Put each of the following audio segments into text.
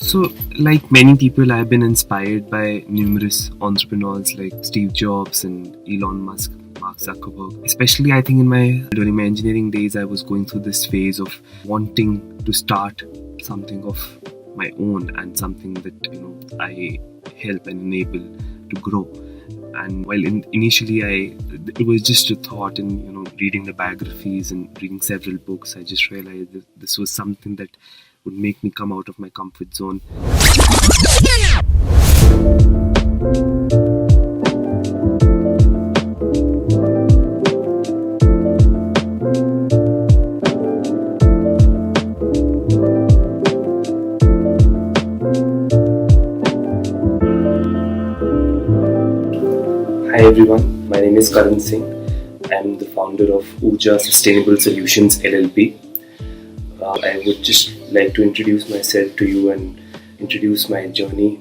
So, like many people, I've been inspired by numerous entrepreneurs like Steve Jobs and Elon Musk, Mark Zuckerberg. Especially, I think during my engineering days, I was going through this phase of wanting to start something of my own and something that I help and enable to grow. And while it was just a thought, and reading the biographies and reading several books, I just realized that this was something that would make me come out of my comfort zone. Hi everyone, my name is Karn. I am the founder of Oorjaa Sustainable Solutions LLP. I would just like to introduce myself to you and introduce my journey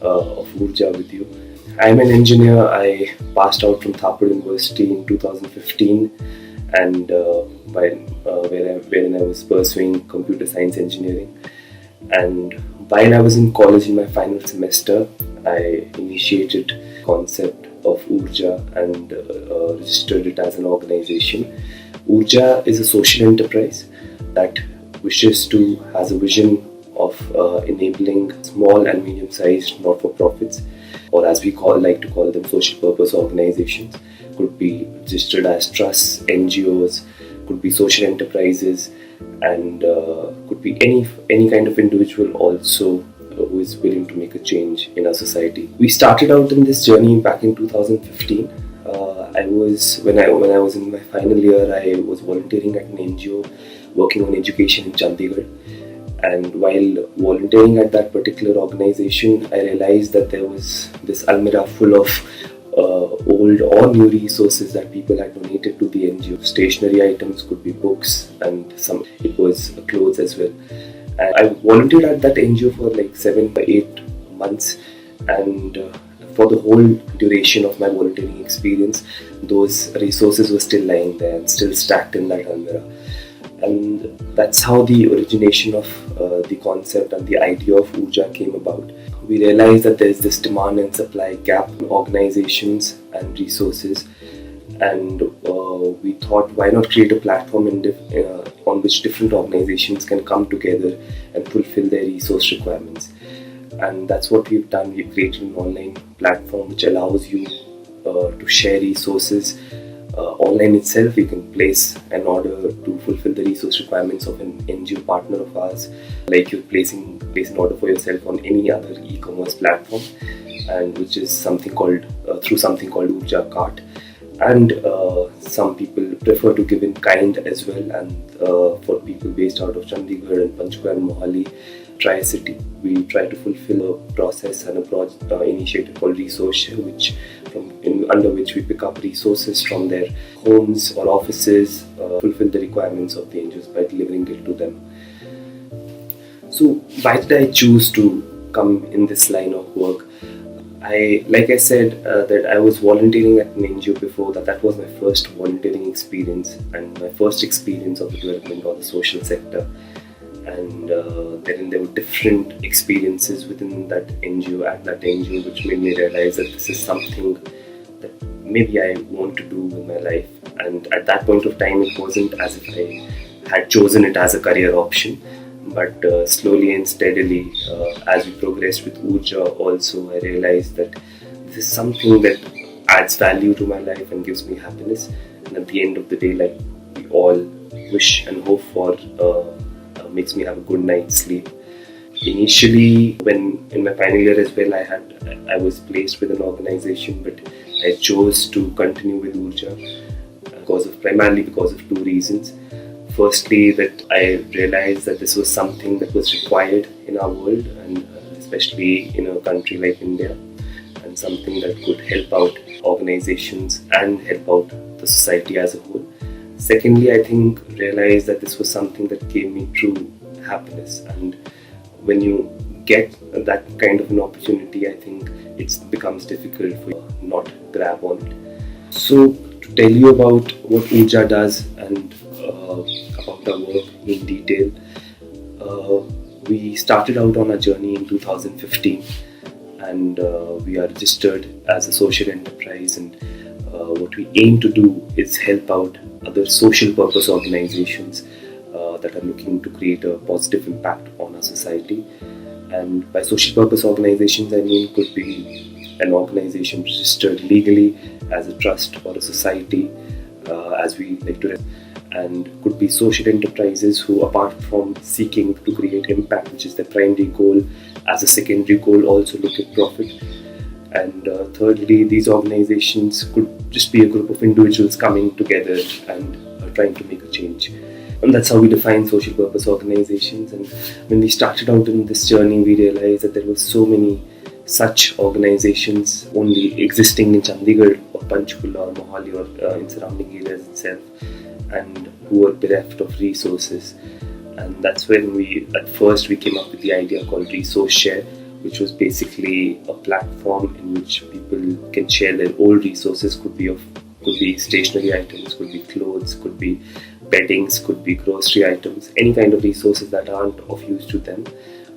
of Oorjaa with you. I am an engineer. I passed out from Thapar University in 2015, and wherein I was pursuing computer science engineering. And while I was in college in my final semester, I initiated the concept of Oorjaa and registered it as an organization. Oorjaa is a social enterprise that has a vision of enabling small and medium-sized not-for-profits, or as we like to call them, social purpose organizations. Could be registered as trusts, NGOs, could be social enterprises, and could be any kind of individual also who is willing to make a change in our society. We started out in this journey back in 2015. When I was in my final year, I was volunteering at an NGO working on education in Chandigarh. And while volunteering at that particular organization, I realized that there was this almirah full of old or new resources that people had donated to the NGO. Stationery items, could be books, and it was clothes as well. And I volunteered at that NGO for like 7 or 8 months, and for the whole duration of my volunteering experience, those resources were still lying there and still stacked in that almirah. And that's how the origination of the concept and the idea of Oorjaa came about. We realized that there's this demand and supply gap in organizations and resources, and we thought, why not create a platform on which different organizations can come together and fulfill their resource requirements. And that's what we've done. We've created an online platform which allows you to share resources. Online itself, you can place an order to fulfill the resource requirements of an NGO partner of ours, like you're place an order for yourself on any other e-commerce platform, and which is through something called Oorjaa Cart. And some people prefer to give in kind as well, and for people based out of Chandigarh and Panchkuala and Mohali, Tri-City, we try to fulfill a process and a initiative called Resource Share, under which we pick up resources from their homes or offices, fulfill the requirements of the NGOs by delivering it to them. So why did I choose to come in this line of work? Like I said, that I was volunteering at an NGO before that. That was my first volunteering experience and my first experience of the development or the social sector. And then there were different experiences within that NGO, which made me realize that this is something that maybe I want to do in my life. And at that point of time, it wasn't as if I had chosen it as a career option. But slowly and steadily, as we progressed with Oorjaa also, I realized that this is something that adds value to my life and gives me happiness. And at the end of the day, like we all wish and hope for, makes me have a good night's sleep. Initially, when in my final year as well, I was placed with an organization, but I chose to continue with Oorjaa primarily because of two reasons. Firstly, that I realized that this was something that was required in our world, and especially in a country like India, and something that could help out organizations and help out the society as a whole. Secondly, I think realized that this was something that gave me true happiness, and when you get that kind of an opportunity, I think it becomes difficult for you to not grab on it. So to tell you about what Oorjaa does and about our work in detail, We started out on our journey in 2015, and we are registered as a social enterprise, and what we aim to do is help out other social purpose organizations that are looking to create a positive impact on our society. And by social purpose organizations, I mean could be an organization registered legally as a trust or a society, as we like to, and could be social enterprises who, apart from seeking to create impact, which is their primary goal, as a secondary goal also look at profit. And thirdly, these organizations could just be a group of individuals coming together and trying to make a change. And that's how we define social purpose organizations. And when we started out in this journey, we realized that there were so many such organizations only existing in Chandigarh or Panchkula or Mohali or in surrounding areas itself, and who were bereft of resources. And that's when at first we came up with the idea called Resource Share, which was basically a platform in which people can share their old resources. Could be stationery items, could be clothes, could be beddings, could be grocery items, any kind of resources that aren't of use to them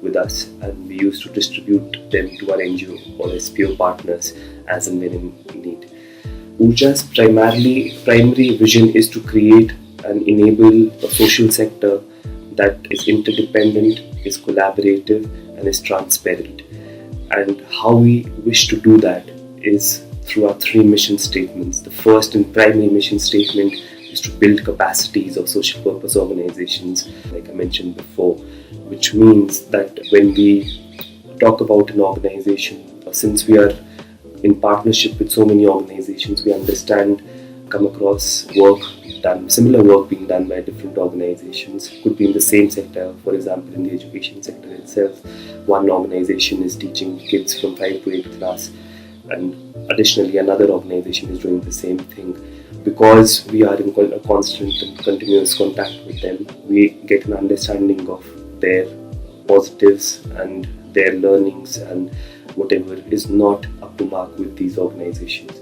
with us, and we used to distribute them to our NGO or SPO partners as and when in need. Oorjaa's primary vision is to create and enable a social sector that is interdependent, is collaborative, and is transparent. And how we wish to do that is through our 3 mission statements. The first and primary mission statement is to build capacities of social purpose organizations, like I mentioned before, which means that when we talk about an organization, since we are in partnership with so many organizations, we come across similar work being done by different organizations. Could be in the same sector. For example, in the education sector itself, one organization is teaching kids from 5 to 8 class, and additionally another organization is doing the same thing. Because we are in a constant and continuous contact with them, we get an understanding of their positives and their learnings and whatever is not up to mark with these organizations.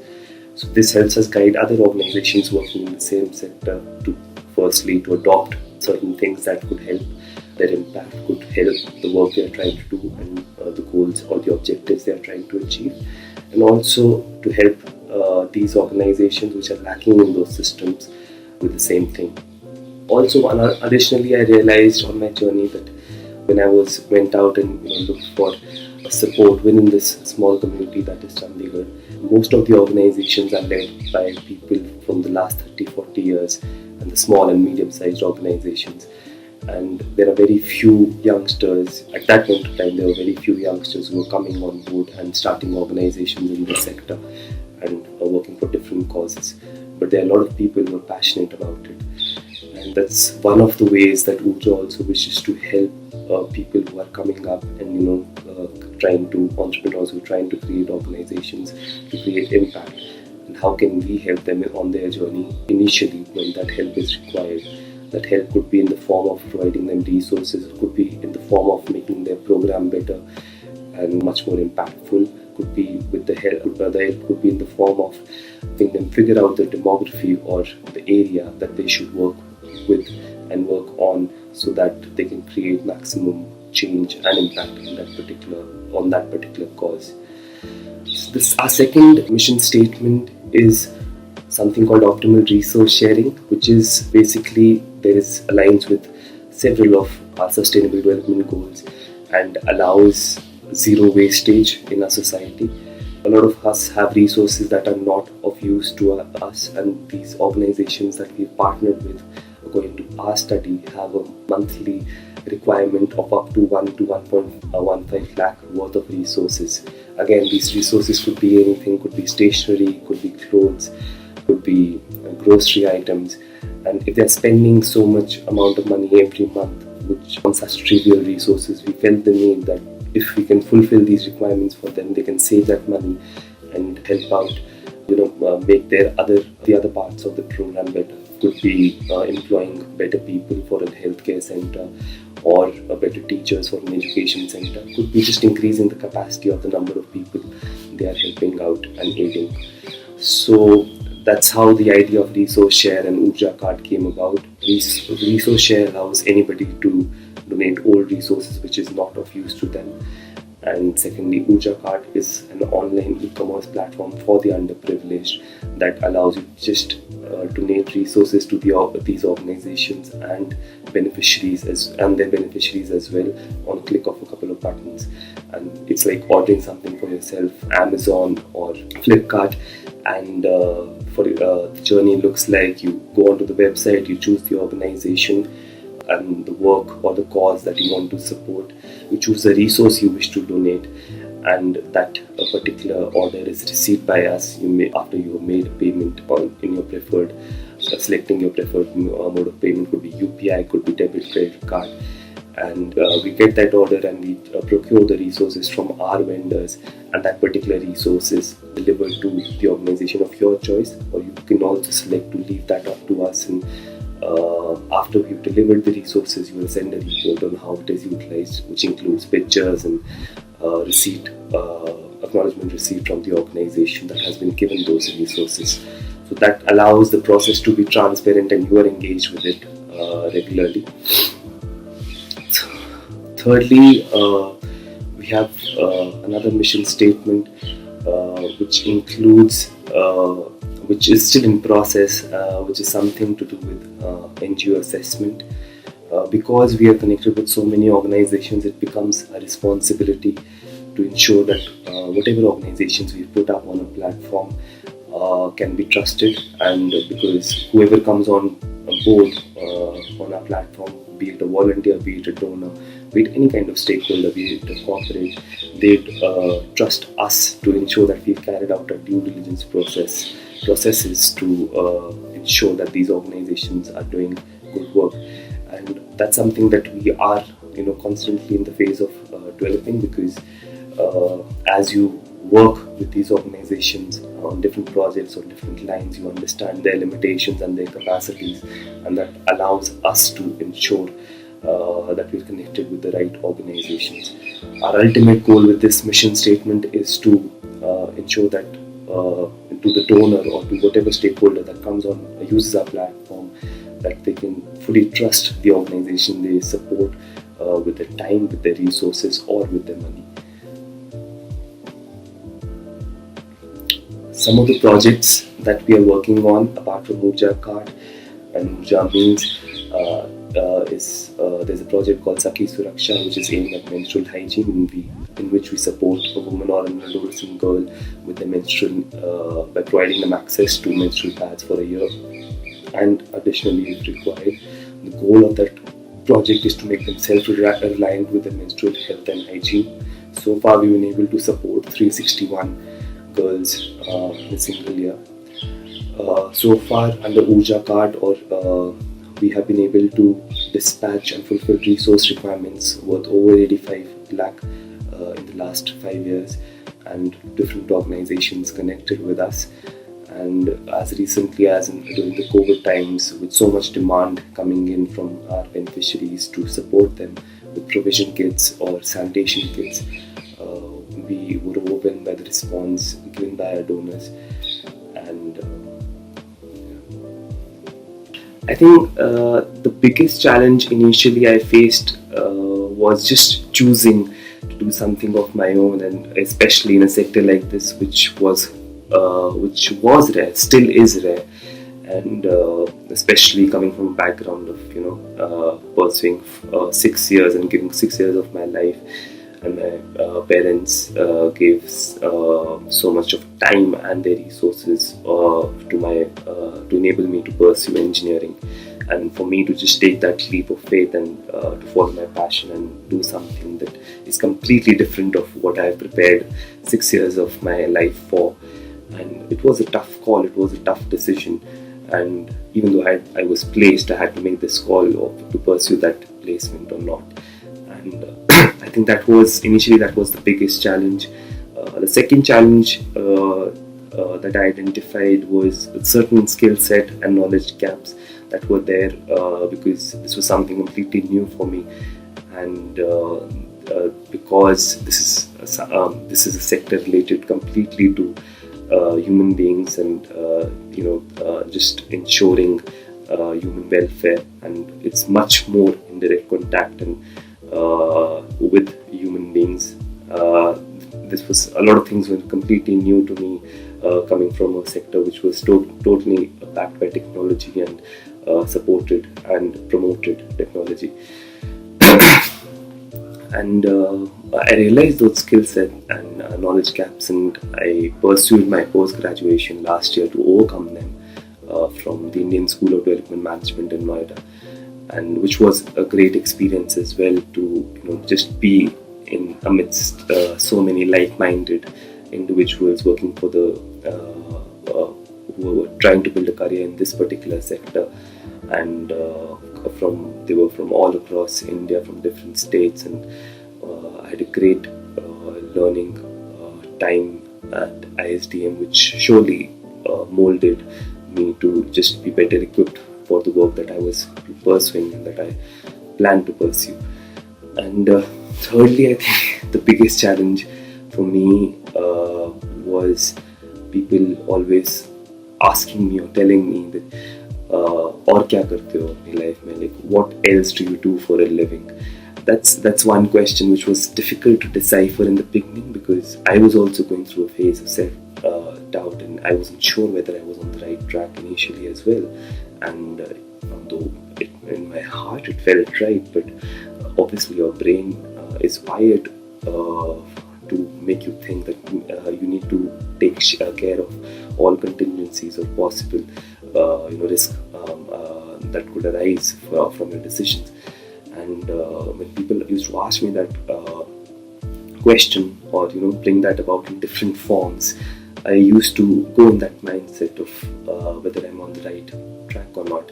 So this helps us guide other organizations working in the same sector to adopt certain things that could help their impact, could help the work they are trying to do and the goals or the objectives they are trying to achieve, and also to help these organizations which are lacking in those systems with the same thing. Also, additionally, I realized on my journey that when I went out and looked for support within this small community that is Chandigarh, most of the organizations are led by people from the last 30-40 years, and the small and medium-sized organizations. And there are very few youngsters, at that point of time there were very few youngsters who were coming on board and starting organizations in this sector and working for different causes. But there are a lot of people who are passionate about it. And that's one of the ways that Oorjaa also wishes to help people who are coming up and entrepreneurs who are trying to create organizations to create impact. And how can we help them on their journey initially when that help is required? That help could be in the form of providing them resources, it could be in the form of making their program better and much more impactful, could be with the help could be in the form of helping them figure out the demography or the area that they should work with and work on, so that they can create maximum change and impact on that particular cause. Our second mission statement is something called optimal resource sharing, which is basically aligns with several of our sustainable development goals and allows zero wastage in our society. A lot of us have resources that are not of use to us, and these organizations that we've partnered with, according to our study, have a monthly requirement of up to 1 to 1.15 lakh worth of resources. Again, these resources could be anything, could be stationery, could be clothes, could be grocery items. And if they're spending so much amount of money every month, which on such trivial resources, we felt the need that if we can fulfill these requirements for them, they can save that money and help out, make the other parts of the program better. Could be employing better people for a healthcare center, or better teachers for an education center. Could be just increasing the capacity of the number of people they are helping out and aiding. So that's how the idea of resource share and Oorjaa card came about. Resource share allows anybody to donate old resources which is not of use to them. And secondly, Oorjaa Card is an online e-commerce platform for the underprivileged that allows you to just donate resources to these organizations and beneficiaries and their beneficiaries as well on a click of a couple of buttons. And it's like ordering something for yourself, Amazon or Flipkart, and the journey looks like you go onto the website, you choose the organization and the work or the cause that you want to support, you choose the resource you wish to donate, and that a particular order is received by us after you have made a payment in your preferred, selecting your preferred mode of payment. Could be UPI, could be debit credit card, and we get that order and we procure the resources from our vendors, and that particular resource is delivered to the organization of your choice, or you can also select to leave that up to us. And after we've delivered the resources, you will send a report on how it is utilized, which includes pictures and acknowledgement receipt from the organization that has been given those resources. So that allows the process to be transparent and you are engaged with it regularly. Thirdly, we have another mission statement which includes which is still in process, which is something to do with NGO assessment. Because we are connected with so many organizations, it becomes a responsibility to ensure that whatever organizations we put up on a platform can be trusted, and because whoever comes on board on our platform, be it a volunteer, be it a donor, be it any kind of stakeholder, be it a corporate, they trust us to ensure that we've carried out a due diligence processes to ensure that these organizations are doing good work. And that's something that we are constantly in the phase of developing, because as you work with these organizations on different projects or different lines, you understand their limitations and their capacities, and that allows us to ensure that we're connected with the right organizations. Our ultimate goal with this mission statement is to ensure that to the donor or to whatever stakeholder that comes on uses our platform, that they can fully trust the organization they support with their time, with their resources, or with their money. Some of the projects that we are working on, apart from Oorjaa Card, and Oorjaa means there's a project called Sakhi Suraksha, which is aimed at menstrual hygiene, in which we support a woman or an adolescent girl with the menstrual by providing them access to menstrual pads for a year. And additionally, if required, the goal of that project is to make them self-reliant with their menstrual health and hygiene. So far, we've been able to support 361 girls in a single year. So far, under Oorjaa Card, we have been able to dispatch and fulfill resource requirements worth over 85 lakh in the last 5 years, and different organizations connected with us. And as recently as during the COVID times, with so much demand coming in from our beneficiaries to support them with provision kits or sanitation kits, we were overwhelmed by the response given by our donors. And I think the biggest challenge initially I faced was just choosing to do something of my own, and especially in a sector like this, which was rare, still is rare, and especially coming from a background of pursuing 6 years and giving 6 years of my life, and my parents gave so much of time and their resources to enable me to pursue engineering, and for me to just take that leap of faith and to follow my passion and do something that is completely different of what I have prepared 6 years of my life for. And it was a tough call, it was a tough decision, and even though I was placed, I had to make this call to pursue that placement or not. And I think that was the biggest challenge. The second challenge that I identified was certain skill set and knowledge gaps that were there, because this was something completely new for me, and because this is a sector related completely to human beings and just ensuring human welfare, and it's much more in direct contact and with human beings. This was a lot of things were completely new to me, coming from a sector which was totally backed by technology and supported and promoted technology. And I realized those skill set and knowledge gaps, and I pursued my post-graduation last year to overcome them from the Indian School of Development Management in Noida, and which was a great experience as well to just be in amidst so many like-minded individuals working for the who were trying to build a career in this particular sector, and they were from all across India, from different states, and I had a great learning time at ISDM, which surely molded me to just be better equipped for the work that I was pursuing and that I planned to pursue. And thirdly, I think the biggest challenge for me was people always asking me or telling me that और क्या करते हो अपनी life में, like what else do you do for a living? That's one question which was difficult to decipher in the beginning, because I was also going through a phase of self-doubt, and I wasn't sure whether I was on the right track initially as well. And although in my heart it felt right, but obviously your brain is wired to make you think that you need to take care of all contingencies or possible risk that could arise from your decisions. And when people used to ask me that question, or bring that about in different forms, I used to go in that mindset of whether I'm on the right track or not.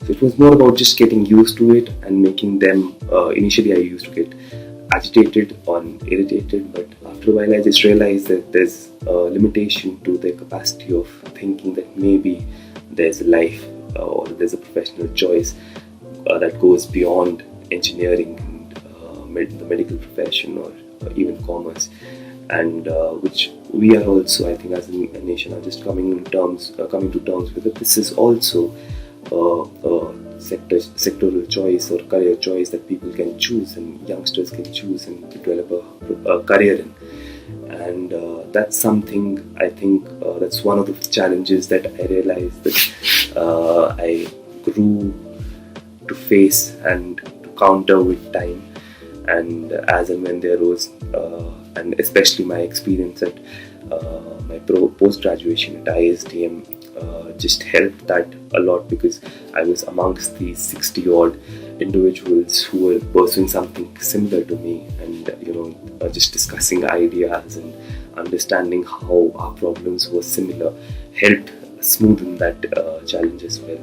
So it was more about just getting used to it and making them. Initially, I used to get agitated or irritated, but after a while, I just realized that there's a limitation to their capacity of thinking that maybe there's a life or there's a professional choice that goes beyond engineering and the medical profession, or even commerce, and which we are also, I think, as a nation, are just coming to terms with it. This is also sectoral choice or career choice that people can choose and youngsters can choose and develop a career in. And that's something, I think, that's one of the challenges that I realized that I grew to face and to counter with time, and as and when they arose, and especially my experience at my post-graduation at ISDM just helped that a lot, because I was amongst these 60 odd individuals who were pursuing something similar to me, and just discussing ideas and understanding how our problems were similar helped smoothen that challenge as well.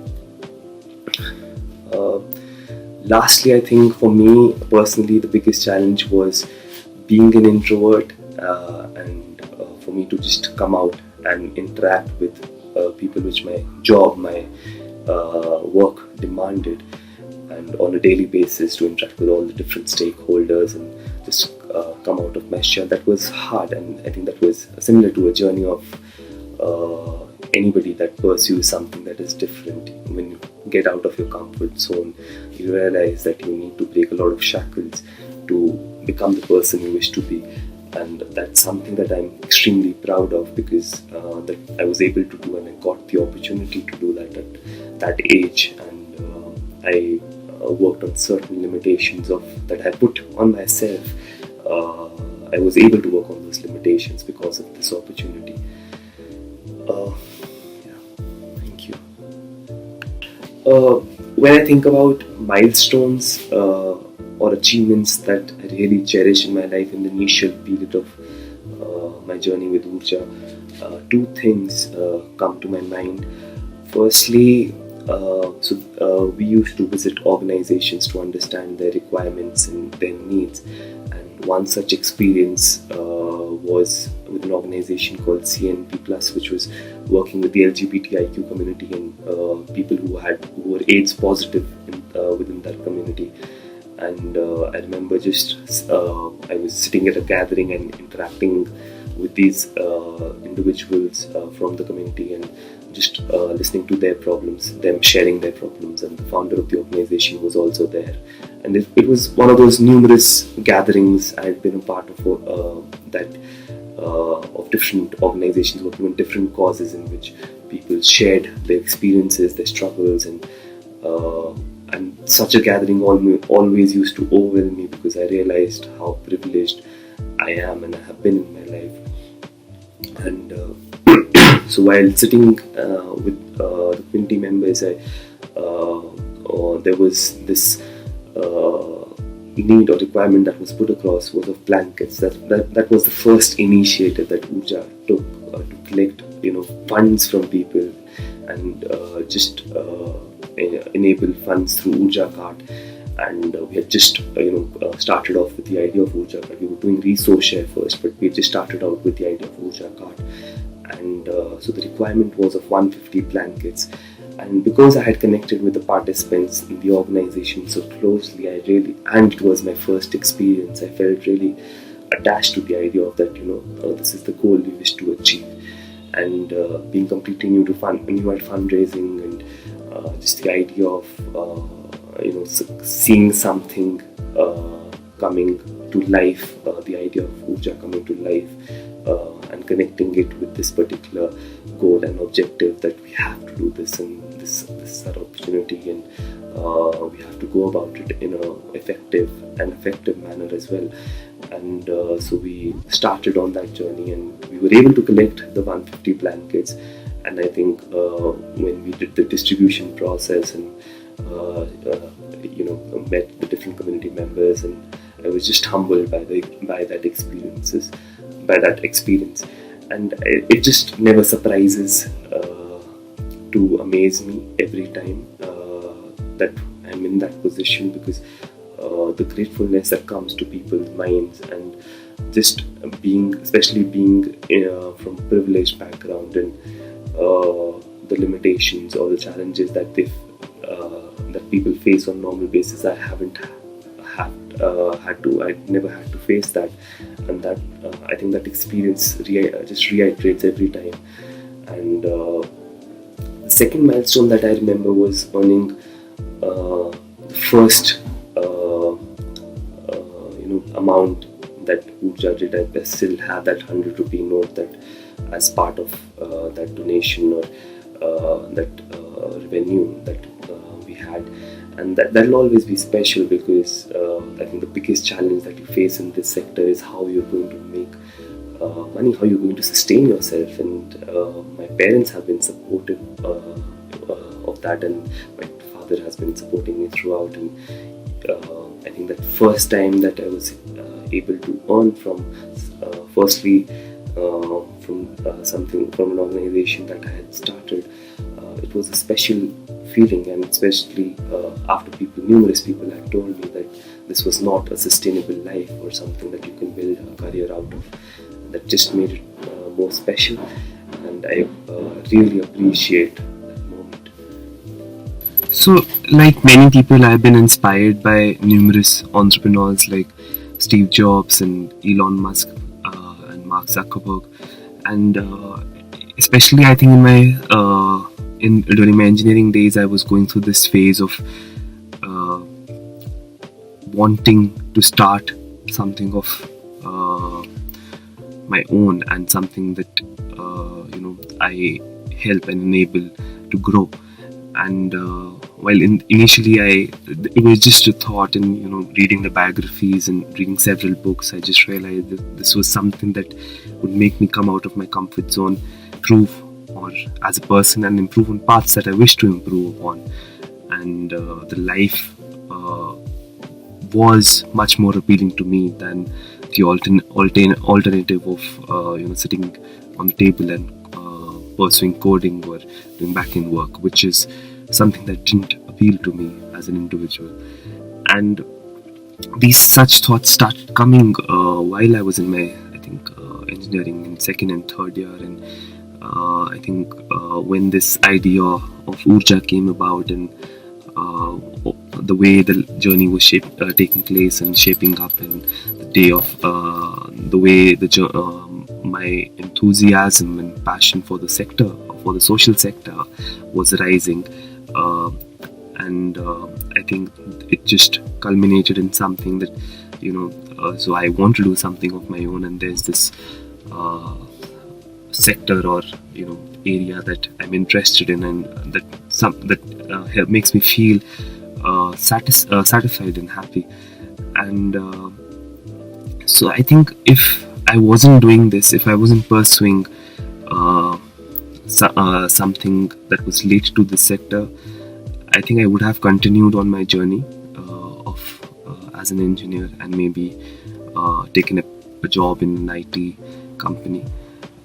Lastly, I think for me personally, the biggest challenge was being an introvert, and for me to just come out and interact with people which my job, my work demanded, and on a daily basis to interact with all the different stakeholders and just come out of my shell. That was hard, and I think that was similar to a journey of anybody that pursues something that is different. When you get out of your comfort zone, you realize that you need to break a lot of shackles to become the person you wish to be. And that's something that I'm extremely proud of, because that I was able to do, and I got the opportunity to do that at that age. And I worked on certain limitations that I put on myself. I was able to work on those limitations because of this opportunity. Thank you. When I think about milestones or achievements that I really cherish in my life in the initial period of my journey with Oorjaa, two things come to my mind. Firstly, we used to visit organizations to understand their requirements and their needs. And one such experience was with an organization called CNP+, which was working with the LGBTIQ community and people who were AIDS positive within that community. And I remember I was sitting at a gathering and interacting with these individuals from the community, and just listening to their problems, them sharing their problems, and the founder of the organization was also there. And it was one of those numerous gatherings I had been a part of, of different organizations working on different causes, in which people shared their experiences, their struggles, and such a gathering always used to overwhelm me, because I realized how privileged I am and I have been in my life. And so while sitting with the community members, there was this need or requirement that was put across was of blankets. That was the first initiative that Oorjaa took to collect funds from people and just enable funds through Oorjaa card. And we had just started off with the idea of Oorjaa card. We were doing resource share first, but we just started out with the idea of Oorjaa card. And so the requirement was of 150 blankets. And because I had connected with the participants in the organization so closely, and it was my first experience, I felt really attached to the idea of that, this is the goal we wish to achieve. And being completely new at fundraising, and just the idea of, seeing something coming to life, the idea of Oorjaa coming to life, and connecting it with this particular goal and objective, that we have to do this, and this is our opportunity, and we have to go about it in an effective manner as well. And so we started on that journey, and we were able to collect the 150 blankets. And I think when we did the distribution process and met the different community members, and I was just humbled by that experience. And it just never surprises to amaze me every time that I'm in that position, because the gratefulness that comes to people's minds, and just especially being from a privileged background, and the limitations or the challenges that that people face on a normal basis, I never had to face that. And that I think that experience just reiterates every time. And the second milestone that I remember was earning the first amount that Oorjaa did. I still have that 100 rupee note that as part of that donation or that revenue that we had. And that'll always be special, because I think the biggest challenge that you face in this sector is how you're going to make money, how you're going to sustain yourself. And my parents have been supportive of that, and my father has been supporting me throughout. And I think that first time that I was able to earn from, firstly, from an organization that I had started, it was a special feeling, and especially after numerous people had told me that this was not a sustainable life or something that you can build a career out of. That just made it more special, and I really appreciate that moment. So, like many people, I've been inspired by numerous entrepreneurs like Steve Jobs and Elon Musk and Mark Zuckerberg, and especially I think during my engineering days, I was going through this phase of wanting to start something of my own, and something that I help and enable to grow. And while initially it was just a thought, and reading the biographies and reading several books, I just realized that this was something that would make me come out of my comfort zone, improve or as a person, and improve on paths that I wish to improve upon. And the life was much more appealing to me than the alternative of sitting on the table and pursuing coding or doing back-end work, which is something that didn't appeal to me as an individual. And these such thoughts started coming while I was in my, engineering in second and third year. And I think when this idea of Oorjaa came about, and the way the journey was taking place and shaping up, and the day of the way my enthusiasm and passion for the sector of for the social sector was rising, and I think it just culminated in something that, so I want to do something of my own, and there's this sector or area that I'm interested in, and that makes me feel satisfied and happy. And so I think if I wasn't doing this, if I wasn't pursuing something that was related to this sector, I think I would have continued on my journey of as an engineer, and maybe taken a job in an IT company.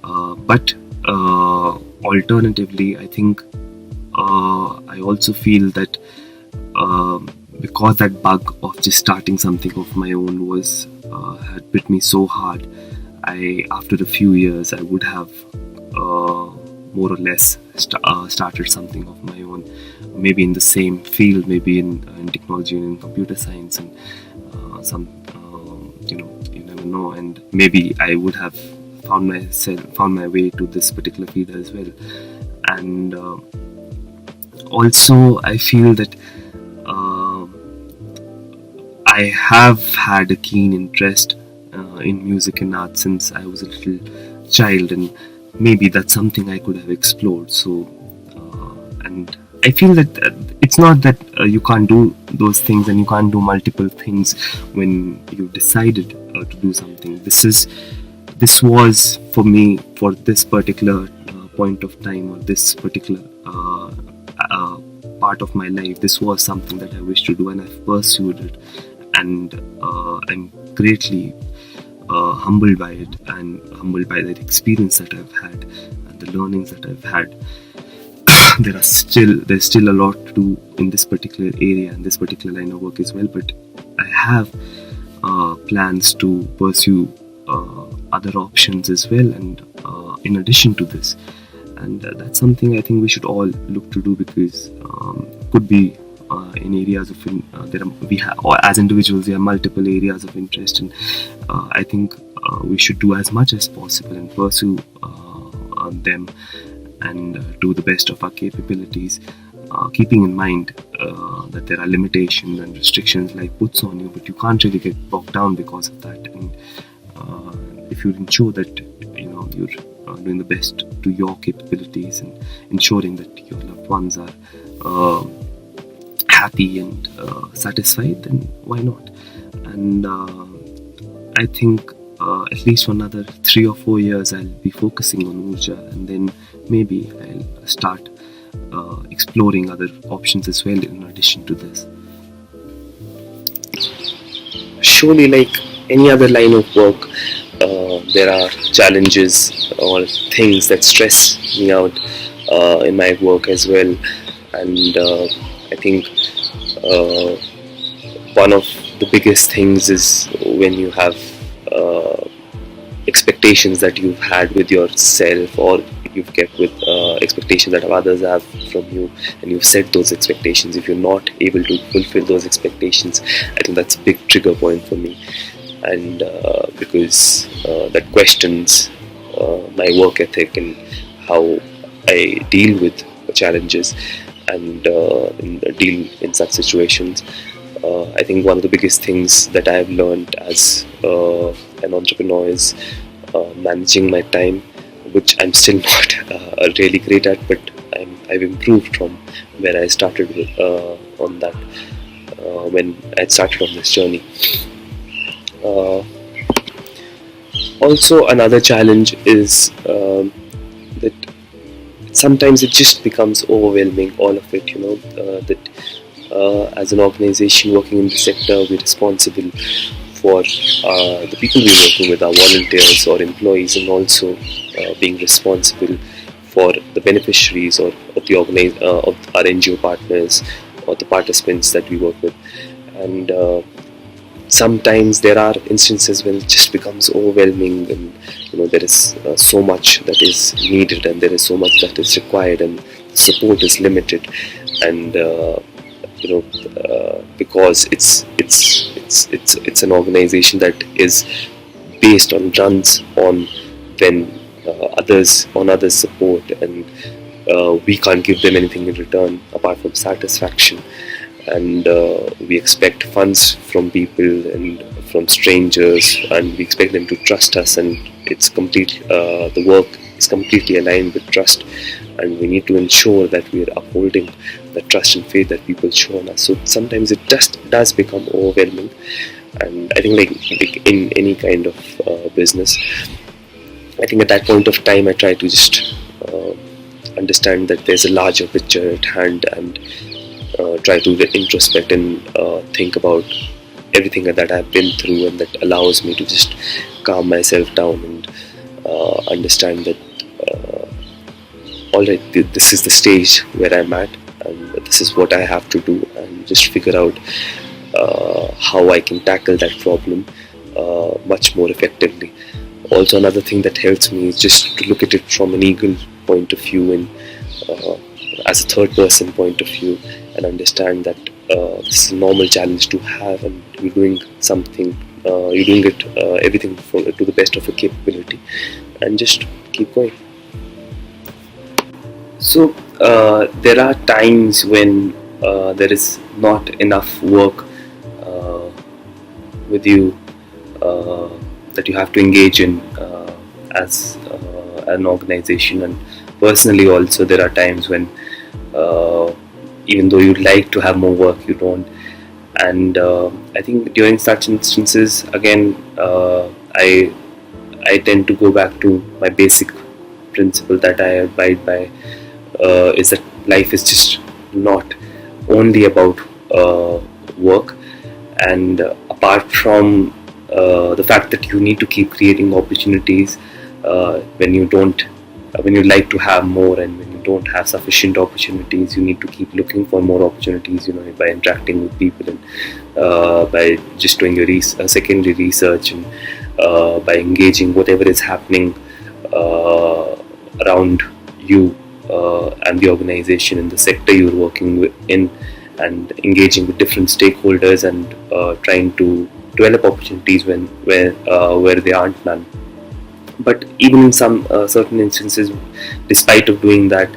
But alternatively, I think I also feel that because that bug of just starting something of my own was had bit me so hard, after a few years I would have more or less started something of my own, maybe in the same field, maybe in technology and in computer science, and some you never know, and maybe I would have found my way to this particular field as well. And also I feel that I have had a keen interest in music and art since I was a little child, and maybe that's something I could have explored. So and I feel that it's not that you can't do those things and you can't do multiple things when you decided to do something. This was for me, for this particular point of time, or this particular part of my life, this was something that I wished to do, and I've pursued it, and I'm greatly humbled by it, and humbled by that experience that I've had and the learnings that I've had. There's still a lot to do in this particular area and this particular line of work as well, but I have plans to pursue other options as well, and in addition to this, and that's something I think we should all look to do, because could be in areas of or as individuals, we have multiple areas of interest, and I think we should do as much as possible and pursue them, and do the best of our capabilities, keeping in mind that there are limitations and restrictions life puts on you, but you can't really get bogged down because of that. And if you ensure that you're doing the best to your capabilities, and ensuring that your loved ones are happy and satisfied, then why not? And I think at least for another 3 or 4 years I'll be focusing on Oorjaa, and then maybe I'll start exploring other options as well in addition to this. Surely, like any other line of work, there are challenges or things that stress me out in my work as well, and I think one of the biggest things is when you have expectations that you've had with yourself, or you've kept with expectations that others have from you, and you've set those expectations. If you're not able to fulfill those expectations, I think that's a big trigger point for me, and because that questions my work ethic and how I deal with challenges and deal in such situations. I think one of the biggest things that I've learned as an entrepreneur is managing my time, which I'm still not really great at, but I've improved from where I started on that when I started on this journey. Also, another challenge is that sometimes it just becomes overwhelming, all of it, that as an organization working in the sector, we're responsible for the people we're working with, our volunteers or employees, and also being responsible for the beneficiaries of our NGO partners or the participants that we work with. And sometimes there are instances when it just becomes overwhelming, and there is so much that is needed, and there is so much that is required, and support is limited, and because it's an organization that is based on runs on when others support, and we can't give them anything in return apart from satisfaction, and we expect funds from people and from strangers, and we expect them to trust us, and it's complete the work is completely aligned with trust, and we need to ensure that we are upholding the trust and faith that people show on us. So sometimes it just does become overwhelming, and I think like in any kind of business, I think at that point of time I try to just understand that there's a larger picture at hand, and try to introspect and think about everything that I've been through, and that allows me to just calm myself down and understand that alright, this is the stage where I'm at, and this is what I have to do, and just figure out how I can tackle that problem much more effectively. Also, another thing that helps me is just to look at it from an eagle point of view, and as a third person point of view, and understand that this is a normal challenge to have, and you're doing something, you're doing it everything to the best of your capability, and just keep going. So there are times when there is not enough work with you that you have to engage in as an organization, and personally also there are times when even though you'd like to have more work, you don't. And I think during such instances, again, I tend to go back to my basic principle that I abide by, is that life is just not only about work, and apart from the fact that you need to keep creating opportunities when you like to have more, and when you don't have sufficient opportunities, you need to keep looking for more opportunities, by interacting with people, and by just doing your secondary research, and by engaging whatever is happening around you and the organization in the sector you're working in, and engaging with different stakeholders, and trying to develop opportunities where there aren't none. But even in some certain instances, despite of doing that,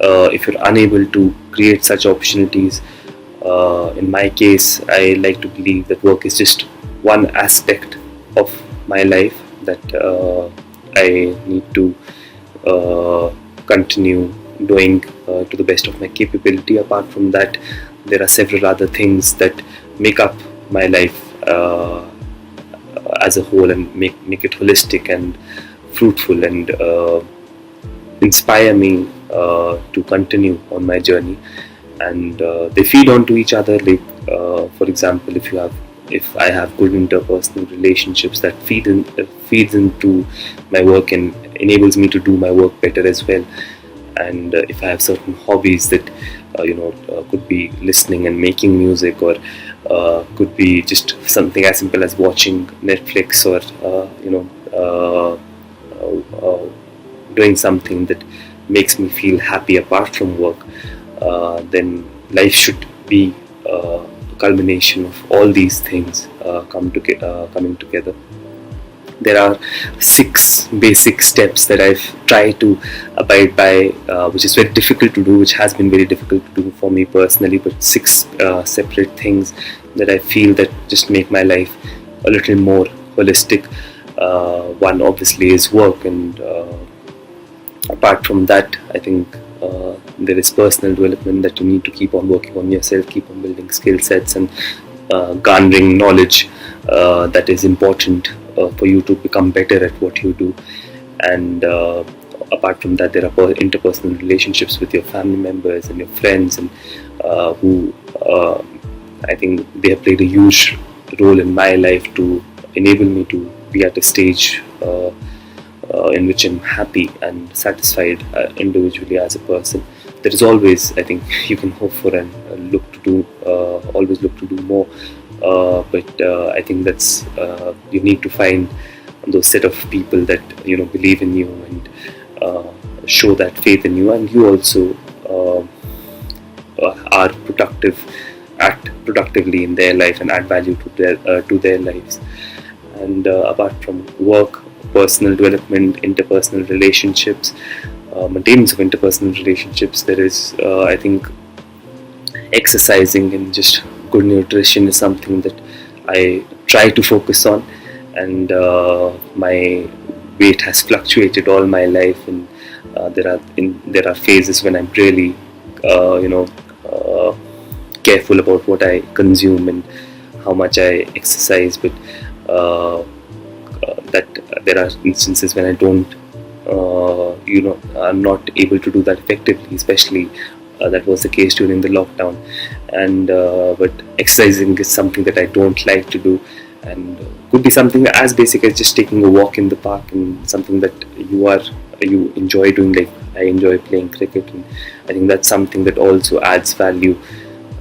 if you're unable to create such opportunities, in my case, I like to believe that work is just one aspect of my life that I need to continue doing to the best of my capability. Apart from that, there are several other things that make up my life as a whole, and make it holistic and fruitful, and inspire me to continue on my journey, and they feed onto each other. Like for example, if I have good interpersonal relationships, that feeds into my work and enables me to do my work better as well. And if I have certain hobbies that could be listening and making music, or could be just something as simple as watching Netflix, or doing something that makes me feel happy apart from work, then life should be a culmination of all these things coming together. There are 6 basic steps that I've tried to abide by, which is very difficult to do, which has been very difficult to do for me personally, but 6 separate things that I feel that just make my life a little more holistic. One obviously is work, and apart from that, I think there is personal development, that you need to keep on working on yourself, keep on building skill sets, and garnering knowledge that is important for you to become better at what you do. And apart from that, there are interpersonal relationships with your family members and your friends, and who I think they have played a huge role in my life to enable me to be at a stage in which I'm happy and satisfied individually as a person. There is always, I think, you can hope for and always look to do more. But I think that's you need to find those set of people that believe in you, and show that faith in you, and you also are act productively in their life, and add value to their lives. And apart from work, personal development, interpersonal relationships, maintenance of interpersonal relationships, there is, I think, exercising and just good nutrition is something that I try to focus on. And my weight has fluctuated all my life, and there are phases when I'm really, careful about what I consume and how much I exercise. But that there are instances when I don't, I'm not able to do that effectively, especially that was the case during the lockdown. And but exercising is something that I don't like to do, and could be something as basic as just taking a walk in the park, and something that you enjoy doing. Like I enjoy playing cricket, and I think that's something that also adds value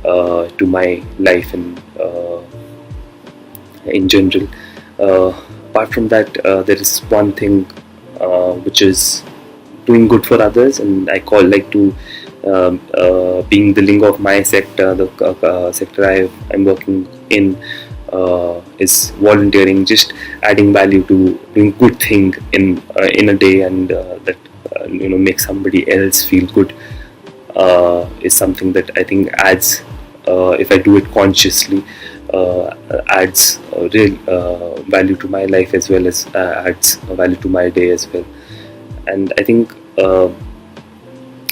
to my life and in general. Apart from that, there is one thing which is doing good for others, and I call like to being the link of my sector, the sector I'm working in, is volunteering, just adding value to doing good thing in a day, and that make somebody else feel good is something that I think adds, if I do it consciously, adds real value to my life, as well as adds value to my day as well. And I think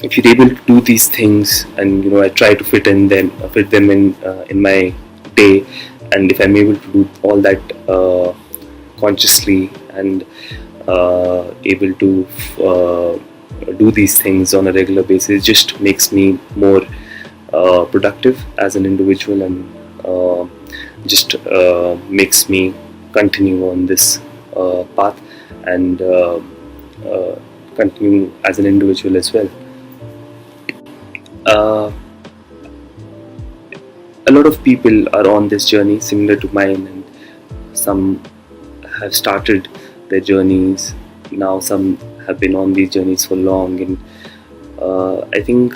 if you're able to do these things, and I try to fit them in my day, and if I'm able to do all that consciously, and able to do these things on a regular basis, it just makes me more productive as an individual, and just makes me continue on this path, and continue as an individual as well. A lot of people are on this journey similar to mine, and some have started their journeys now, some have been on these journeys for long. And I think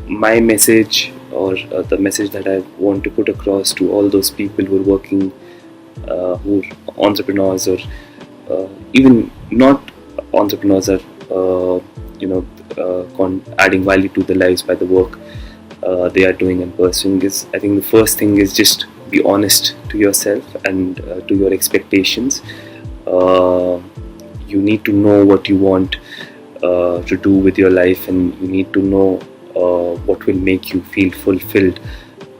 my message, or the message that I want to put across to all those people who are working, who are entrepreneurs, or even not entrepreneurs, are adding value to their lives by the work they are doing and pursuing, is, I think the first thing is just be honest to yourself and to your expectations. You need to know what you want to do with your life, and you need to know what will make you feel fulfilled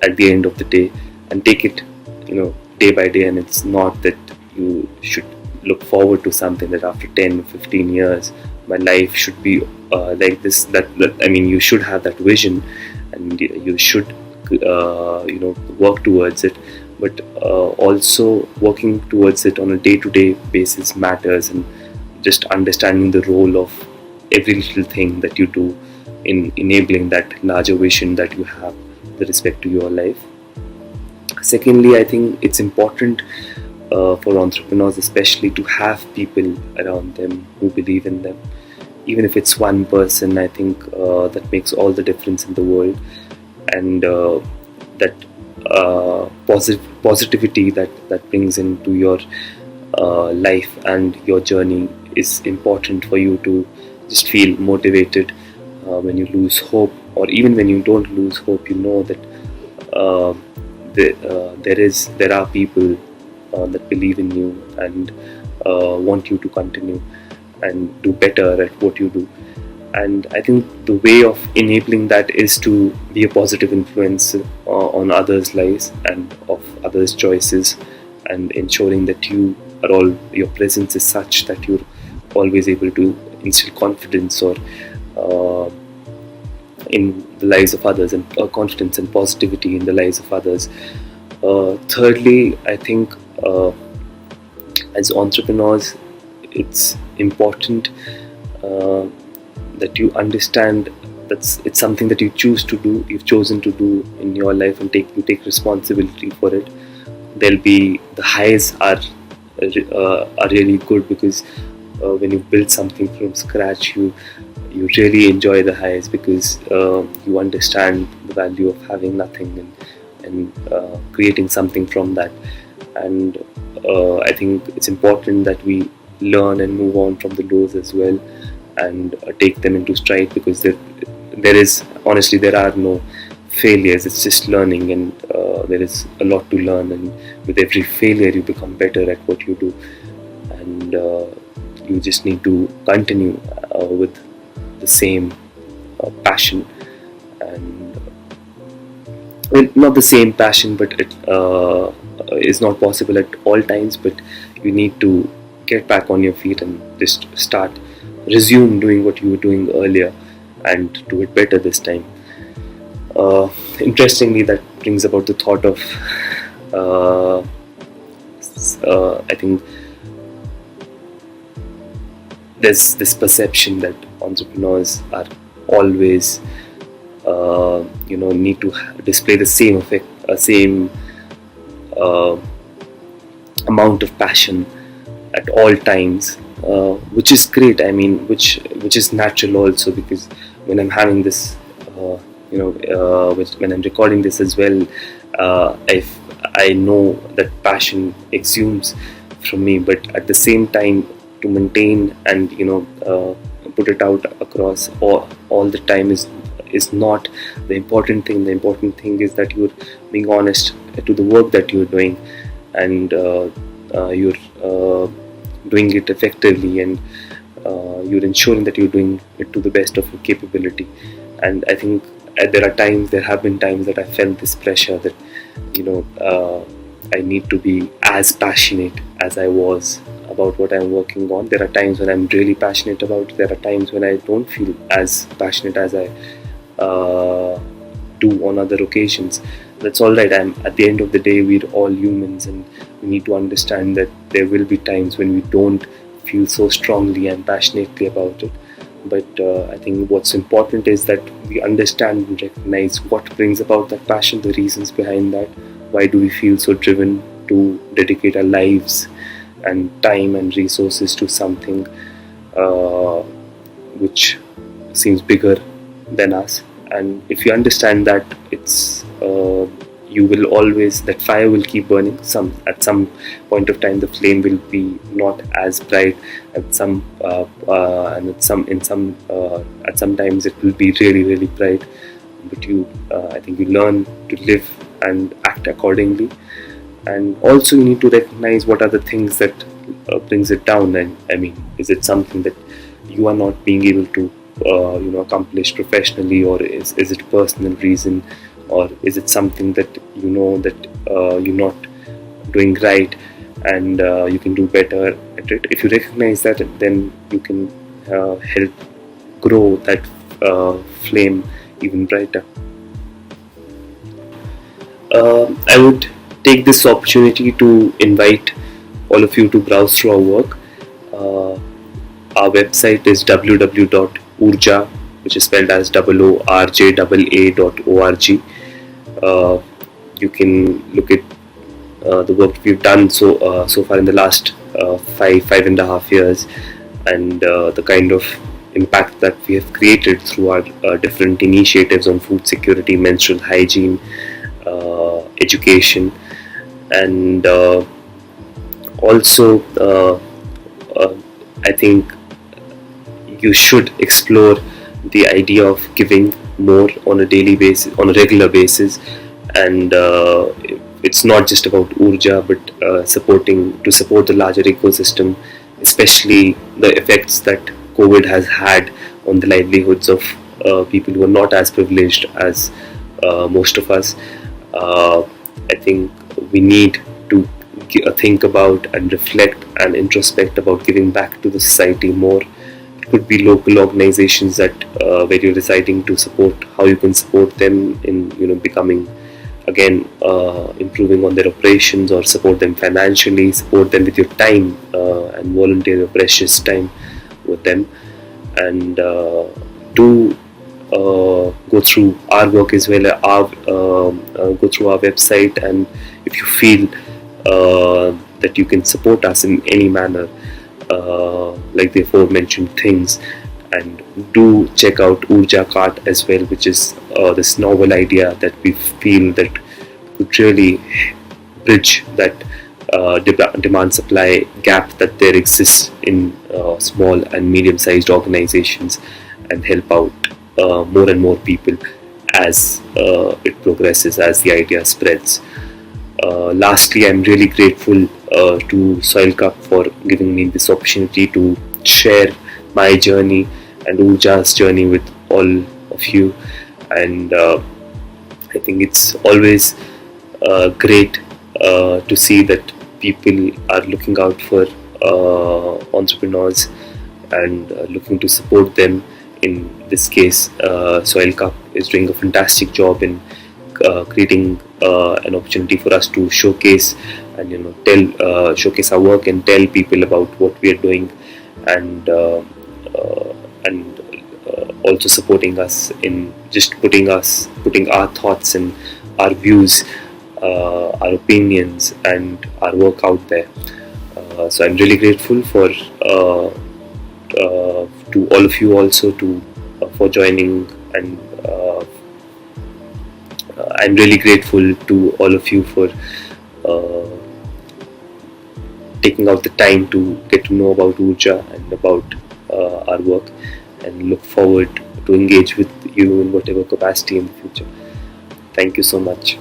at the end of the day, and take it day by day. And it's not that you should look forward to something that after 10 or 15 years my life should be like this. That I mean, you should have that vision, and you should work towards it, but also working towards it on a day-to-day basis matters, and just understanding the role of every little thing that you do in enabling that larger vision that you have with respect to your life. Secondly, I think it's important for entrepreneurs especially to have people around them who believe in them. Even if it's one person, I think that makes all the difference in the world. And that positivity that brings into your life and your journey is important for you to just feel motivated when you lose hope, or even when you don't lose hope. That there are people that believe in you and want you to continue and do better at what you do. And I think the way of enabling that is to be a positive influence on others' lives and of others' choices, and ensuring that your presence is such that you're always able to instill confidence or in the lives of others, and confidence and positivity in the lives of others. Thirdly, I think as entrepreneurs, it's important that you understand that it's something that you've chosen to do in your life, and you take responsibility for it. The highs are really good, because when you build something from scratch, you really enjoy the highs, because you understand the value of having nothing and creating something from that. And I think it's important that we learn and move on from the lows as well, and take them into stride, because there are no failures. It's just learning, and there is a lot to learn, and with every failure you become better at what you do, and you just need to continue with the same passion, and not the same passion, but it is not possible at all times, but you need to get back on your feet and just resume doing what you were doing earlier and do it better this time. Interestingly, that brings about the thought of I think there's this perception that entrepreneurs are always need to display the same amount of passion at all times, which is great. I mean, which is natural also, because when I'm having this, when I'm recording this as well, I know that passion exudes from me, but at the same time, to maintain and put it out across all the time is not the important thing. The important thing is that you're being honest to the work that you're doing, and you're doing it effectively, and you're ensuring that you're doing it to the best of your capability. And I think there have been times that I felt this pressure that I need to be as passionate as I was about what I'm working on. There are times when I'm really passionate about it. There are times when I don't feel as passionate as I do on other occasions. That's all right. At the end of the day, we're all humans, and we need to understand that there will be times when we don't feel so strongly and passionately about it. But I think what's important is that we understand and recognize what brings about that passion, the reasons behind that. Why do we feel so driven to dedicate our lives and time and resources to something which seems bigger than us? And if you understand that, it's you will always, that fire will keep burning. At some point of time, the flame will be not as bright. At some times it will be really, really bright. But I think you learn to live and act accordingly. And also you need to recognize what are the things that brings it down. And I mean, is it something that you are not being able to accomplish professionally, or is it a personal reason, or is it something that you're not doing right and you can do better at it? If you recognize that, then you can help grow that flame even brighter. I would take this opportunity to invite all of you to browse through our work. Our website is www.oorjaa, which is spelled as OORJAA.org. You can look at the work we've done so far in the last 5.5 years, and the kind of impact that we have created through our different initiatives on food security, menstrual hygiene, education, and also I think you should explore the idea of giving more on a daily basis, on a regular basis, and it's not just about Oorjaa, but support the larger ecosystem, especially the effects that COVID has had on the livelihoods of people who are not as privileged as most of us. I think we need to think about and reflect and introspect about giving back to the society more. It could be local organizations that where you're deciding to support, how you can support them in becoming, again, improving on their operations, or support them financially, support them with your time and volunteer your precious time with them, and do go through our work as well. Go through our website, and if you feel that you can support us in any manner, like the aforementioned things, and do check out Oorjaa Cart as well, which is this novel idea that we feel that could really bridge that demand supply gap that there exists in small and medium-sized organizations and help out more and more people as it progresses, as the idea spreads. Lastly, I'm really grateful to Soil Cup for giving me this opportunity to share my journey and Oorjaa's journey with all of you. And I think it's always great to see that people are looking out for entrepreneurs and looking to support them. In this case, Soil Cup is doing a fantastic job in creating an opportunity for us to showcase and showcase our work and tell people about what we are doing, and also supporting us in just putting our thoughts and our views, our opinions and our work out there. So I'm really grateful for to all of you also for joining, and I'm really grateful to all of you for taking out the time to get to know about Oorjaa and about our work, and look forward to engage with you in whatever capacity in the future. Thank you so much.